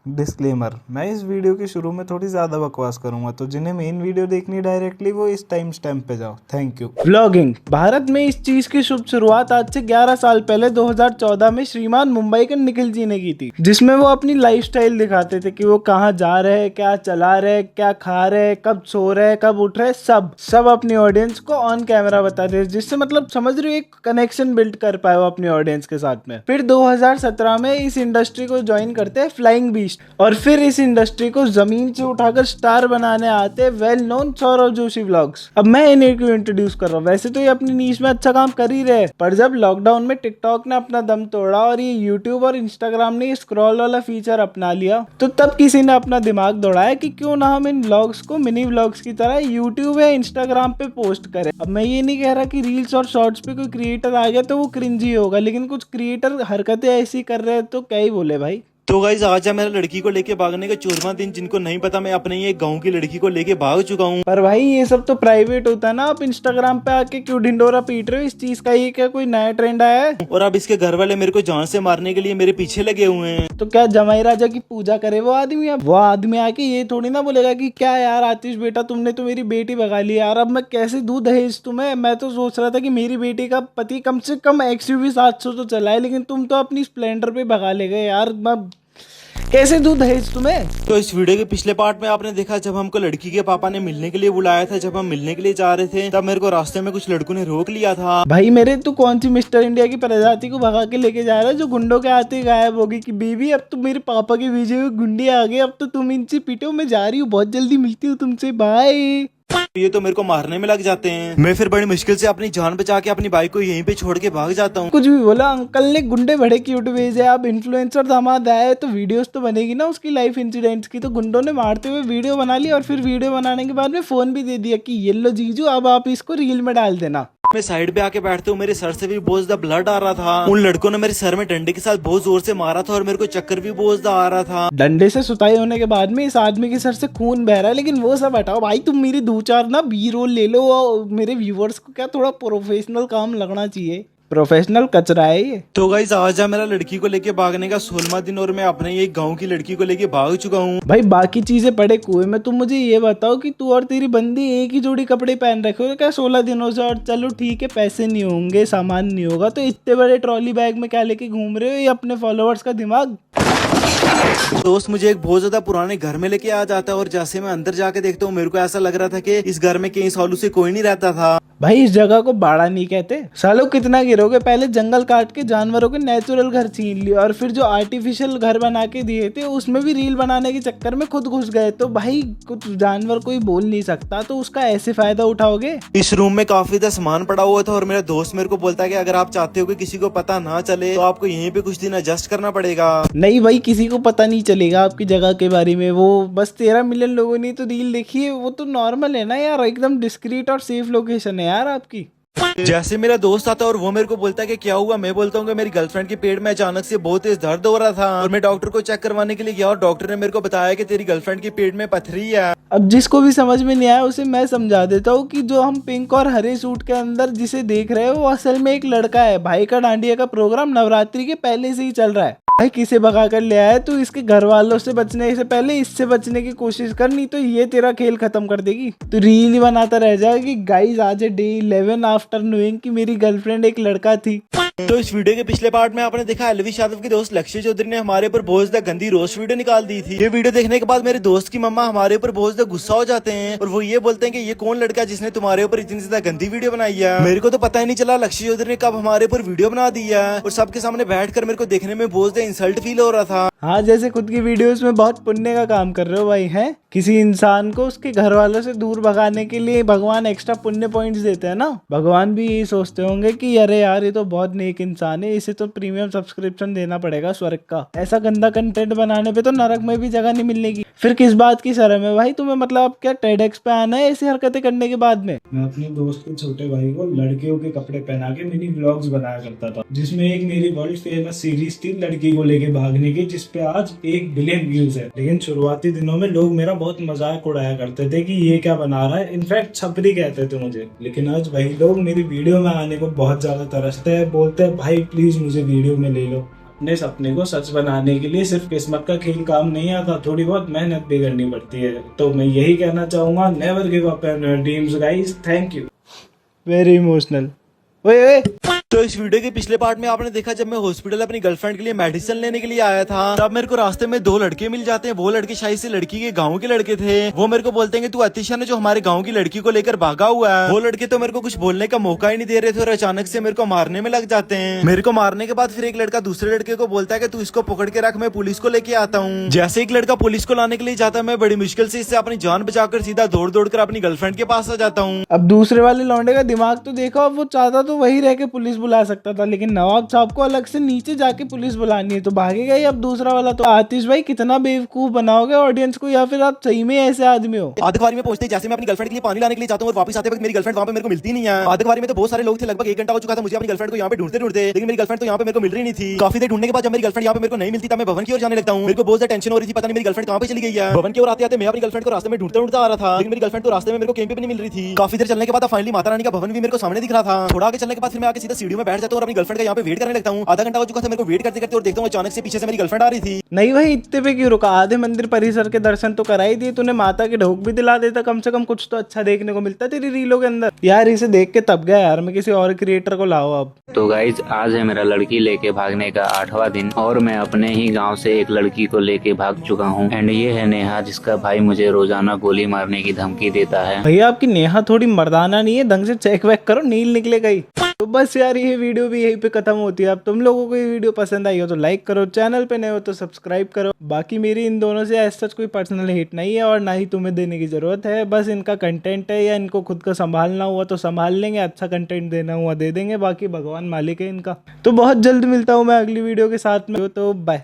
Disclaimer, मैं इस video के शुरू में थोड़ी ज़्यादा बकवास करूंगा, तो जिन्हें मेन वीडियो देखनी है डायरेक्टली वो इस टाइम स्टैम्प पे जाओ। Thank you. व्लॉगिंग भारत में इस चीज की शुभ शुरुआत आज से 11 साल पहले 2014 में श्रीमान मुंबई के निखिल जी ने की थी, जिसमें वो अपनी लाइफस्टाइल दिखाते थे कि वो कहाँ जा रहे हैं, क्या चला रहे हैं, क्या खा रहे हैं, कब सो रहे हैं, कब उठ रहे हैं, सब अपनी ऑडियंस को ऑन कैमरा बताते थे, जिससे मतलब समझ रहे हो एक कनेक्शन बिल्ड कर पाए वो अपनी ऑडियंस के साथ में। फिर 2017 में इस इंडस्ट्री को ज्वाइन करते हैं फ्लाइंग बीस्ट, और फिर इस इंडस्ट्री को जमीन से उठाकर स्टार बनाने आते well known Saurav Joshi vlogs. अब मैं इन्हें क्यों इंट्रोड्यूस कर रहा हूँ, वैसे तो ये अपनी नीश में अच्छा काम कर ही रहे, पर जब लॉकडाउन में टिकटॉक ने अपना दम तोड़ा और ये यूट्यूब और इंस्टाग्राम ने स्क्रॉल वाला फीचर अपना लिया, तो तब किसी ने अपना दिमाग दौड़ाया कि क्यों ना हम इन व्लॉग्स को मिनी व्लॉग्स की तरह यूट्यूब या इंस्टाग्राम पे पोस्ट करें। अब मैं ये नहीं कह रहा कि रील्स और शॉर्ट्स पे कोई क्रिएटर आ गया तो वो क्रिंजी होगा, लेकिन कुछ क्रिएटर हरकतें ऐसी कर रहे हैं तो क्या ही बोले भाई। तो गाइस आज है मेरा लड़की को लेके भागने का 14वां दिन। जिनको नहीं पता, मैं अपने ये गांव की लड़की को लेके भाग चुका हूँ। पर भाई ये सब तो प्राइवेट होता है ना, आप इंस्टाग्राम पे आके क्यों ढिंडोरा पीट रहे हो इस चीज का? ये क्या कोई नया ट्रेंड आया है? और अब इसके घर वाले मेरे को जान से मारने के लिए मेरे पीछे लगे हुए हैं। तो क्या जमाई राजा की पूजा करे वो आदमी? अब वो आदमी आके ये थोड़ी ना बोलेगा कि क्या यार आतिश बेटा, तुमने तो मेरी बेटी भगा ली यार, अब मैं कैसे दूं दहेज तुम्हें? मैं तो सोच रहा था कि मेरी बेटी का पति कम से कम XUV 700 तो चलाए, लेकिन तुम तो अपनी स्प्लेंडर पे भगा ले गए यार, मैं कैसे दूं दहेज तुम्हें? तो इस वीडियो के पिछले पार्ट में आपने देखा जब हमको लड़की के पापा ने मिलने के लिए बुलाया था, जब हम मिलने के लिए जा रहे थे तब मेरे को रास्ते में कुछ लड़कों ने रोक लिया था। भाई मेरे तू कौन सी मिस्टर इंडिया की प्रजाति को भगा के लेके जा रहा है जो गुंडों के आते ही गायब होगी कि बेबी अब तो मेरे पापा के भेजे हुए गुंडे आ गए, अब तो तुम इनसे पिटो, मैं जा रही हूँ, बहुत जल्दी मिलती हूँ तुमसे, बाय। ये तो मेरे को मारने में लग जाते हैं। मैं फिर बड़ी मुश्किल से अपनी जान बचा के अपनी बाइक को यहीं पे छोड़ के भाग जाता हूँ। कुछ भी बोला, अंकल ने गुंडे बड़े क्यूट भेजे, अब इन्फ्लुएंसर दामाद आए तो वीडियोस तो बनेगी ना उसकी लाइफ इंसिडेंट्स की। तो गुंडों ने मारते हुए वीडियो बना ली और फिर वीडियो बनाने के बाद में फोन भी दे दिया कि ये लो जीजू, अब आप इसको रील में डाल देना। मैं साइड पे आके बैठते हूँ, मेरे सर से भी बहुत ज्यादा ब्लड आ रहा था। उन लड़कों ने मेरे सर में डंडे के साथ बहुत जोर से मारा था और मेरे को चक्कर भी बहुत ज्यादा आ रहा था। डंडे से सुताई होने के बाद में इस आदमी के सर से खून बह रहा है, लेकिन वो सब हटाओ भाई, तुम मेरी 2-4 ना बी रोल ले लो, और मेरे व्यूवर्स को क्या थोड़ा प्रोफेशनल काम लगना चाहिए, प्रोफेशनल कचरा है ये। तो गाइस आज है मेरा लड़की को लेके भागने का 16वां दिन और मैं अपने ये गांव की लड़की को लेके भाग चुका हूँ। भाई बाकी चीजें पड़े कुएं में, तुम मुझे ये बताओ कि तू और तेरी बंदी एक ही जोड़ी कपड़े पहन रखे हो क्या 16 दिनों से? और चलो ठीक है, पैसे नहीं होंगे, सामान नहीं होगा, तो इतने बड़े ट्रॉली बैग में क्या लेके घूम रहे हो? ये अपने फॉलोअर्स का दिमाग। दोस्त मुझे एक बहुत ज्यादा पुराने घर में लेके आ जाता है और जैसे मैं अंदर जाके देखता हूँ मेरे को ऐसा लग रहा था कि इस घर में कई सालों से कोई नहीं रहता था। भाई इस जगह को बाड़ा नहीं कहते, सालों कितना गिरोगे? पहले जंगल काट के जानवरों के नेचुरल घर छीन लिए और फिर जो आर्टिफिशियल घर बना के दिए थे उसमें भी रील बनाने के चक्कर में खुद घुस गए। तो भाई कुछ जानवर कोई बोल नहीं सकता, तो उसका ऐसे फायदा उठाओगे? इस रूम में काफी ज्यादा सामान पड़ा हुआ था और मेरा दोस्त मेरे को बोलता है कि अगर आप चाहते हो कि किसी को पता ना चले तो आपको यहीं पे कुछ दिन एडजस्ट करना पड़ेगा। नहीं भाई, किसी को पता नहीं चलेगा आपकी जगह के बारे में, वो बस 13 मिलियन लोगों ने तो रील देखी है, वो तो नॉर्मल है ना यार, एकदम डिस्क्रीट और सेफ लोकेशन है यार आपकी। जैसे मेरा दोस्त आता है और वो मेरे को बोलता है कि क्या हुआ, मैं बोलता हूँ कि मेरी गर्लफ्रेंड के पेट में अचानक से बहुत तेज दर्द हो रहा था और मैं डॉक्टर को चेक करवाने के लिए गया और डॉक्टर ने मेरे को बताया कि तेरी गर्लफ्रेंड के पेट में पथरी है। अब जिसको भी समझ में नहीं आया उसे मैं समझा देता हूँ कि जो हम पिंक और हरे सूट के अंदर जिसे देख रहे हैं वो असल में एक लड़का है। भाई का डांडिया का प्रोग्राम नवरात्रि के पहले से ही चल रहा है। भाई किसे भगा कर ले आया तो इसके घर वालों से बचने से पहले इससे बचने की कोशिश कर, नहीं तो ये तेरा खेल खत्म कर देगी। तो रील ही बनाता रह जाएगा कि गाइस आज है डे 11 आफ्टर नोइंग कि मेरी गर्लफ्रेंड एक लड़का थी। तो इस वीडियो के पिछले पार्ट में आपने देखा एलविश यादव के दोस्त लक्ष्य चौधरी ने हमारे ऊपर बहुत ज्यादा गंदी रोस्ट वीडियो निकाल दी थी। ये वीडियो देखने के बाद मेरे दोस्त की मम्मा हमारे ऊपर बहुत ज्यादा गुस्सा हो जाते हैं और वो ये बोलते हैं कि ये कौन लड़का है जिसने तुम्हारे ऊपर इतनी ज्यादा गंदी वीडियो बनाई है। मेरे को तो पता ही नहीं चला लक्ष्य चौधरी ने कब हमारे ऊपर वीडियो बना दी है और सबके सामने बैठकर मेरे को देखने में बहुत ज्यादा इंसल्ट फील हो रहा था। हाँ, जैसे खुद की वीडियोस में बहुत पुण्य का काम कर रहे हो भाई। हैं किसी इंसान को उसके घर वालों से दूर भगाने के लिए भगवान एक्स्ट्रा पुण्य पॉइंट्स देते हैं ना। भगवान भी यही सोचते होंगे कि अरे यार ये तो बहुत नेक इंसान है, इसे तो प्रीमियम सब्सक्रिप्शन देना पड़ेगा स्वर्ग का। ऐसा गंदा कंटेंट बनाने पे तो नरक में भी जगह नहीं मिलने की। फिर किस बात की शर्म है भाई तुम्हें? मतलब क्या टेडेक्स पे आना है ऐसी हरकतें करने के बाद में? मैं अपने दोस्त के छोटे भाई को लड़कियों के कपड़े पहना के मिनी व्लॉग्स बनाया करता था, जिसमें एक मेरी वर्ल्ड फेमस सीरीज थी लड़की को लेके भागने की, जिसपे आज 1 बिलियन व्यूज है। लेकिन शुरुआती दिनों में लोग मेरा बहुत मजाक उड़ाया करते थे कि ये क्या बना रहा है, इनफैक्ट छपरी कहते थे मुझे। लेकिन आज वही लोग मेरी वीडियो में आने को बहुत ज्यादा तरसते हैं, बोलते हैं भाई प्लीज मुझे वीडियो में ले लो। अपने सपने को सच बनाने के लिए सिर्फ किस्मत का खेल काम नहीं आता, थोड़ी बहुत मेहनत भी करनी पड़ती है। तो मैं यही कहना चाहूंगा, never give up on your dreams guys. Thank you. Very emotional. ओए तो इस वीडियो के पिछले पार्ट में आपने देखा जब मैं हॉस्पिटल अपनी गर्लफ्रेंड के लिए मेडिसिन लेने के लिए आया था, तब मेरे को रास्ते में दो लड़के मिल जाते हैं। वो लड़के शायद से लड़की के गांव के लड़के थे। वो मेरे को बोलते हैं कि तू अतिशन है जो हमारे गांव की लड़की को लेकर भागा हुआ है। वो लड़के तो मेरे को कुछ बोलने का मौका ही नहीं दे रहे थे और अचानक से मेरे को मारने में लग जाते हैं। मेरे को मारने के बाद फिर एक लड़का दूसरे लड़के को बोलता है कि तू इसको पकड़ के रख, मैं पुलिस को लेके आता हूँ। जैसे एक लड़का पुलिस को लाने के लिए जाता है, मैं बड़ी मुश्किल से इससे अपनी जान बचाकर सीधा दौड़ दौड़ कर अपनी गर्लफ्रेंड के पास आ जाता हूँ। अब दूसरे वाले लौंडे का दिमाग तो देखो, अब वो चाहता तो वही रह के पुलिस बुला सकता था, लेकिन नवाब साहब को अलग से नीचे जाके पुलिस बुलानी है, तो भागेगा ही अब दूसरा वाला। तो आतिश भाई कितना बेवकूफ बनाओगे ऑडियंस को, या फिर आप सही में ऐसे आदमी हो? आधकवारी में पहुंचते जैसे मैं अपनी गर्लफ्रेंड के लिए पानी लाने के लिए जाता हूँ और वापस आते वक्त मेरी गर्लफ्रेंड वहाँ पे मेरे को मिलती नहीं है। आधकवारी में तो बहुत सारे लोग थे, लगभग 1 घंटा हो चुका था मुझे अपनी गर्लफ्रेंड को यहाँ पे ढूंढते ढूंढते, लेकिन मेरी गर्लफ्रेंड तो यहाँ पे मेरे को मिल रही नहीं थी। काफी देर ढूंढने के बाद जब मेरी गर्लफ्रेंड यहाँ पे मेरे को नहीं मिलती, तब मैं भवन की ओर जाने लगता हूँ। मेरे को बहुत ज्यादा टेंशन हो रही थी, पता नहीं मेरी गर्लफ्रेंड कहाँ पे चली गई है। भवन की ओर आते आते मैं अपनी गर्लफ्रेंड को रास्ते में ढूंढता ढूंढता आ रहा था, लेकिन मेरी गर्लफ्रेंड तो रास्ते में मेरे को कहीं पे भी नहीं मिल रही थी। काफी देर चलने के बाद फाइनली माता रानी का भवन भी मेरे को सामने दिख रहा था। थोड़ा आगे चलने के बाद फिर मैं आके सीधा सीढ़ी में बैठ जाता हूँ और अपनी गर्लफ्रेंड का यहाँ पे वेट करने लगता हूँ। आधा घंटा हो चुका था मेरे को वेट करते करते, और देखता हूँ अचानक से पीछे से मेरी गर्लफ्रेंड आ रही थी। नहीं भाई, इतने पे क्यों रुका? आधे मंदिर परिसर के दर्शन तो करा ही दिए, तूने माता के ढोक भी दिला देता, कम से कम कुछ तो अच्छा देखने को मिलता तेरी रीलों के अंदर। यार इसे देख के तब गया यार, मैं किसी और क्रिएटर को लाओ अब। तो गाइज आज है मेरा लड़की लेके भागने का 8वां दिन और मैं अपने ही गांव से एक लड़की को लेके भाग चुका हूं। एंड ये है नेहा, जिसका भाई मुझे रोजाना गोली मारने की धमकी देता है। भैया आपकी नेहा थोड़ी मर्दाना नहीं है, ढंग से चेक वेक करो, नील निकलेगा ही। तो बस यार ये वीडियो भी यहीं पे खत्म होती है। अब तुम लोगों को ये वीडियो पसंद आई हो तो लाइक करो, चैनल पे नए हो तो सब्सक्राइब करो। बाकी मेरी इन दोनों से एज सच कोई पर्सनल हिट नहीं है और ना ही तुम्हें देने की जरूरत है। बस इनका कंटेंट है, या इनको खुद का संभालना हुआ तो संभाल लेंगे, अच्छा कंटेंट देना हुआ दे देंगे, बाकी भगवान मालिक है इनका। तो बहुत जल्द मिलता हूँ मैं अगली वीडियो के साथ में, तो बाय।